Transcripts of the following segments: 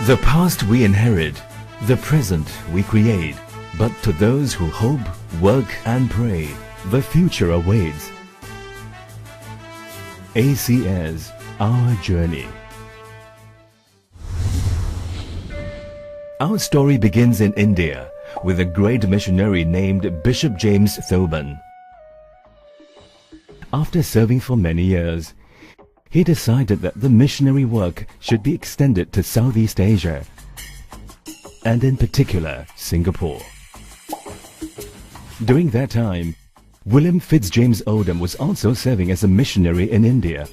The past we inherit, the present we create. But to those who hope, work and pray, the future awaits. ACS, our journey. Our story begins in India with a great missionary named Bishop James Thoburn. After serving for many years, he decided that the missionary work should be extended to Southeast Asia, and in particular Singapore. During that time, William Fitzjames Odom was also serving as a missionary in India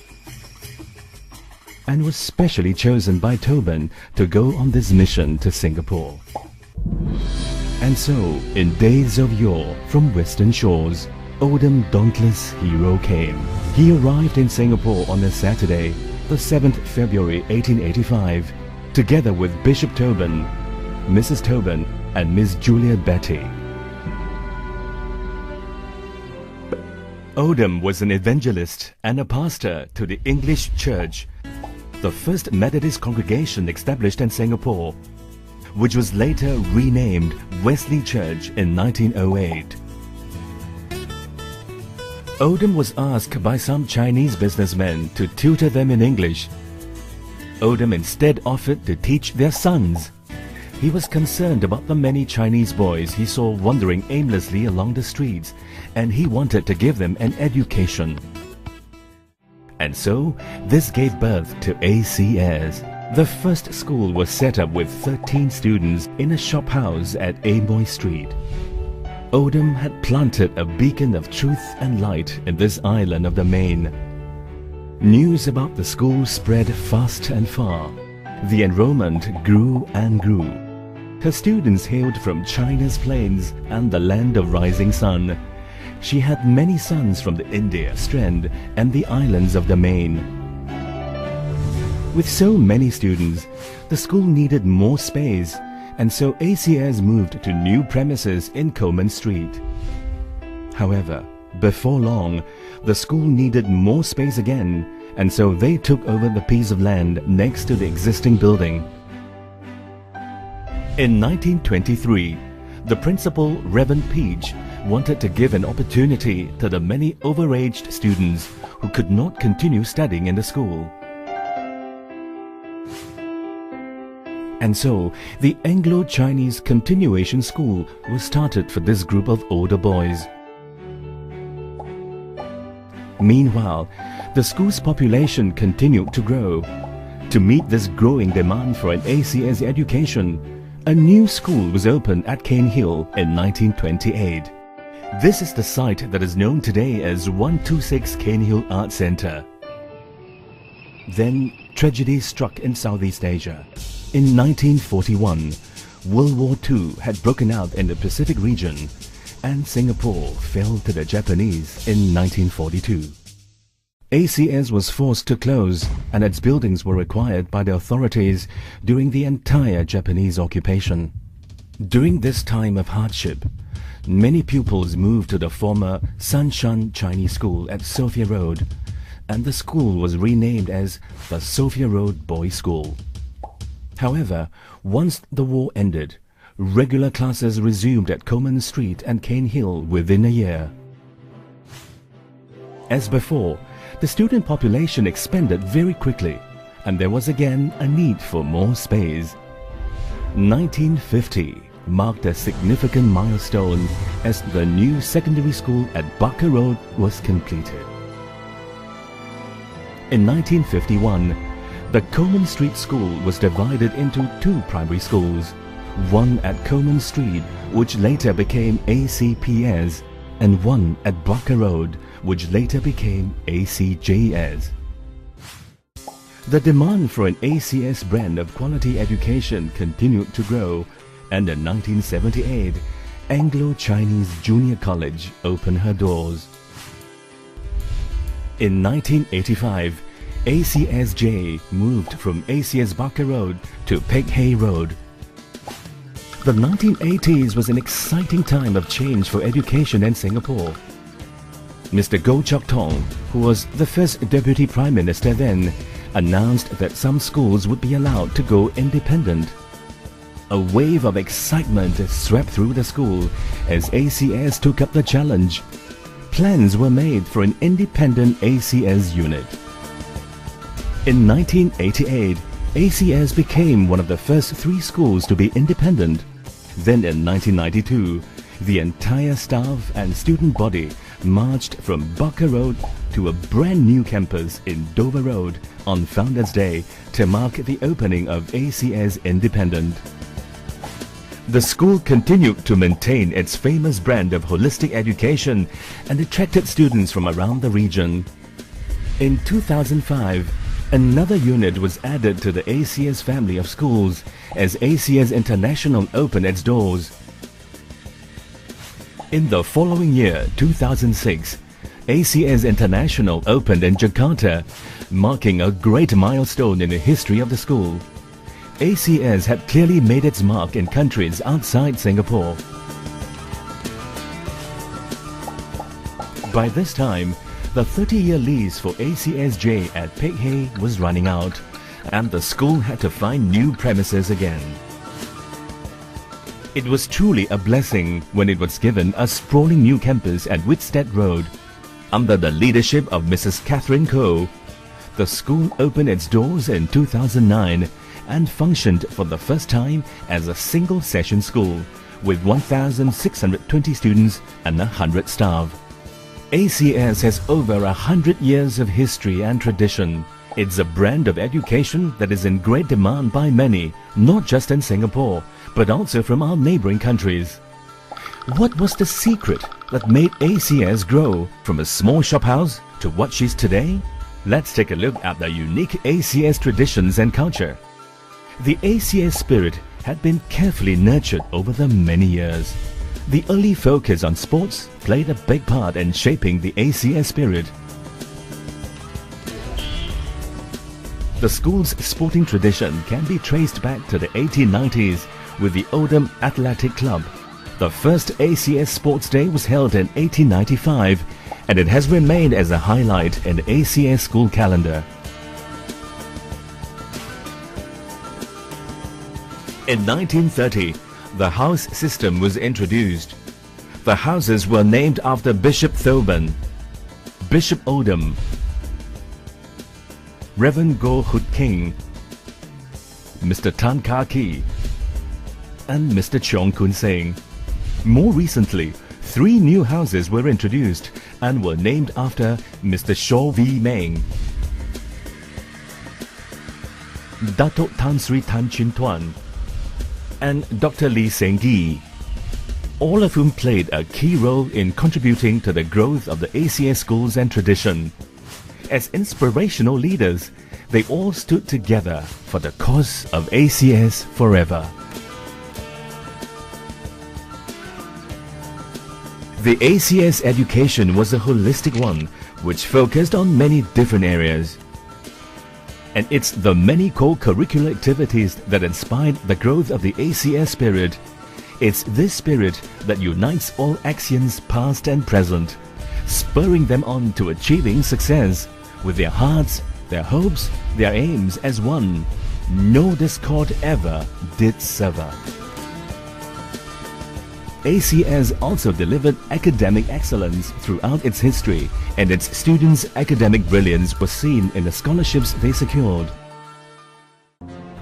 and was specially chosen by Thoburn to go on this mission to Singapore. And so, in days of yore, from western shores, Odom dauntless hero came. He arrived in Singapore on a Saturday, the 7th February 1885, together with Bishop Thoburn, Mrs. Thoburn and Miss Julia Betty. Odom was an evangelist and a pastor to the English Church, the first Methodist congregation established in Singapore, which was later renamed Wesley Church in 1908. Odom was asked by some Chinese businessmen to tutor them in English. Odom instead offered to teach their sons. He was concerned about the many Chinese boys he saw wandering aimlessly along the streets, and he wanted to give them an education. And so, this gave birth to ACS. The first school was set up with 13 students in a shop house at Amoy Street. Odom had planted a beacon of truth and light in this island of the Main. News about the school spread fast and far. The enrollment grew and grew. Her students hailed from China's plains and the land of rising sun. She had many sons from the India, Strand and the islands of the Main. With so many students, the school needed more space, and so ACS moved to new premises in Coleman Street. However, before long, the school needed more space again, and so they took over the piece of land next to the existing building. In 1923, the principal, Reverend Peach, wanted to give an opportunity to the many overaged students who could not continue studying in the school. And so, the Anglo-Chinese Continuation School was started for this group of older boys. Meanwhile, the school's population continued to grow. To meet this growing demand for an ACS education, a new school was opened at Cane Hill in 1928. This is the site that is known today as 126 Cane Hill Art Centre. Then, tragedy struck in Southeast Asia. In 1941, World War II had broken out in the Pacific region, and Singapore fell to the Japanese in 1942. ACS was forced to close, and its buildings were acquired by the authorities during the entire Japanese occupation. During this time of hardship, many pupils moved to the former Sanshan Chinese School at Sophia Road, and the school was renamed as the Sophia Road Boys' School. However, once the war ended, regular classes resumed at Coleman Street and Cane Hill within a year. As before, the student population expanded very quickly, and there was again a need for more space. 1950 marked a significant milestone as the new secondary school at Barker Road was completed. In 1951, the Coleman Street School was divided into two primary schools, one at Coleman Street, which later became ACPS, and one at Barker Road, which later became ACJS. The demand for an ACS brand of quality education continued to grow, and in 1978, Anglo-Chinese Junior College opened her doors. In 1985, ACSJ moved from ACS Barker Road to Peck Hay Road. The 1980s was an exciting time of change for education in Singapore. Mr. Goh Chok Tong, who was the first Deputy Prime Minister then, announced that some schools would be allowed to go independent. A wave of excitement swept through the school as ACS took up the challenge. Plans were made for an independent ACS unit. In 1988, ACS became one of the first 3 schools to be independent. Then in 1992, the entire staff and student body marched from Barker Road to a brand new campus in Dover Road on Founders Day to mark the opening of ACS Independent. The school continued to maintain its famous brand of holistic education and attracted students from around the region. In 2005, another unit was added to the ACS family of schools as ACS International opened its doors. In the following year, 2006, ACS International opened in Jakarta, marking a great milestone in the history of the school. ACS had clearly made its mark in countries outside Singapore. By this time, the 30-year lease for ACSJ at Peck Hay was running out, and the school had to find new premises again. It was truly a blessing when it was given a sprawling new campus at Whitstead Road. Under the leadership of Mrs. Catherine Koh, the school opened its doors in 2009 and functioned for the first time as a single-session school with 1,620 students and 100 staff. ACS has over 100 years of history and tradition. It's a brand of education that is in great demand by many, not just in Singapore, but also from our neighboring countries. What was the secret that made ACS grow from a small shophouse to what she's today? Let's take a look at the unique ACS traditions and culture. The ACS spirit had been carefully nurtured over the many years. The early focus on sports played a big part in shaping the ACS spirit. The school's sporting tradition can be traced back to the 1890s with the Oldham Athletic Club. The first ACS Sports Day was held in 1895 and it has remained as a highlight in the ACS school calendar. In 1930, the house system was introduced. The houses were named after Bishop Thoburn, Bishop Oldham, Reverend Goh Hood King, Mr. Tan Kah Kee, and Mr. Cheong Kun Seng. More recently, 3 new houses were introduced and were named after Mr. Shaw V. Meng, Datuk Tan Sri Tan Chin Tuan, and Dr. Lee Seng Gee, all of whom played a key role in contributing to the growth of the ACS schools and tradition. As inspirational leaders, they all stood together for the cause of ACS forever. The ACS education was a holistic one, which focused on many different areas. And it's the many co-curricular activities that inspired the growth of the ACS spirit. It's this spirit that unites all Axians past and present, spurring them on to achieving success, with their hearts, their hopes, their aims as one. No discord ever did sever. ACS also delivered academic excellence throughout its history, and its students' academic brilliance was seen in the scholarships they secured.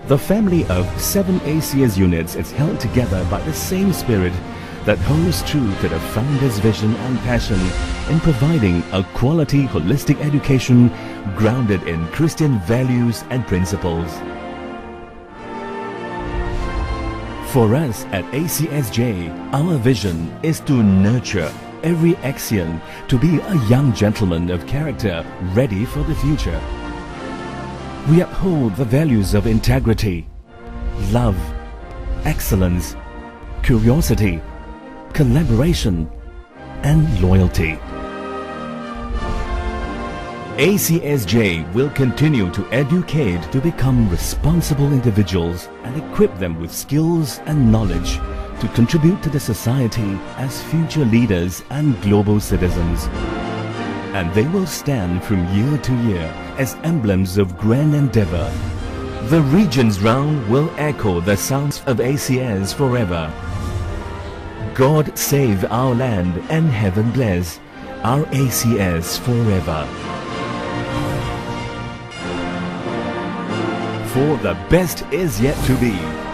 The family of 7 ACS units is held together by the same spirit that holds true to the founder's vision and passion in providing a quality holistic education grounded in Christian values and principles. For us at ACSJ, our vision is to nurture every Axian to be a young gentleman of character ready for the future. We uphold the values of integrity, love, excellence, curiosity, collaboration, and loyalty. ACSJ will continue to educate to become responsible individuals and equip them with skills and knowledge to contribute to the society as future leaders and global citizens. And they will stand from year to year as emblems of grand endeavor. The regions round will echo the sounds of ACS forever. God save our land and heaven bless our ACS forever. For the best is yet to be.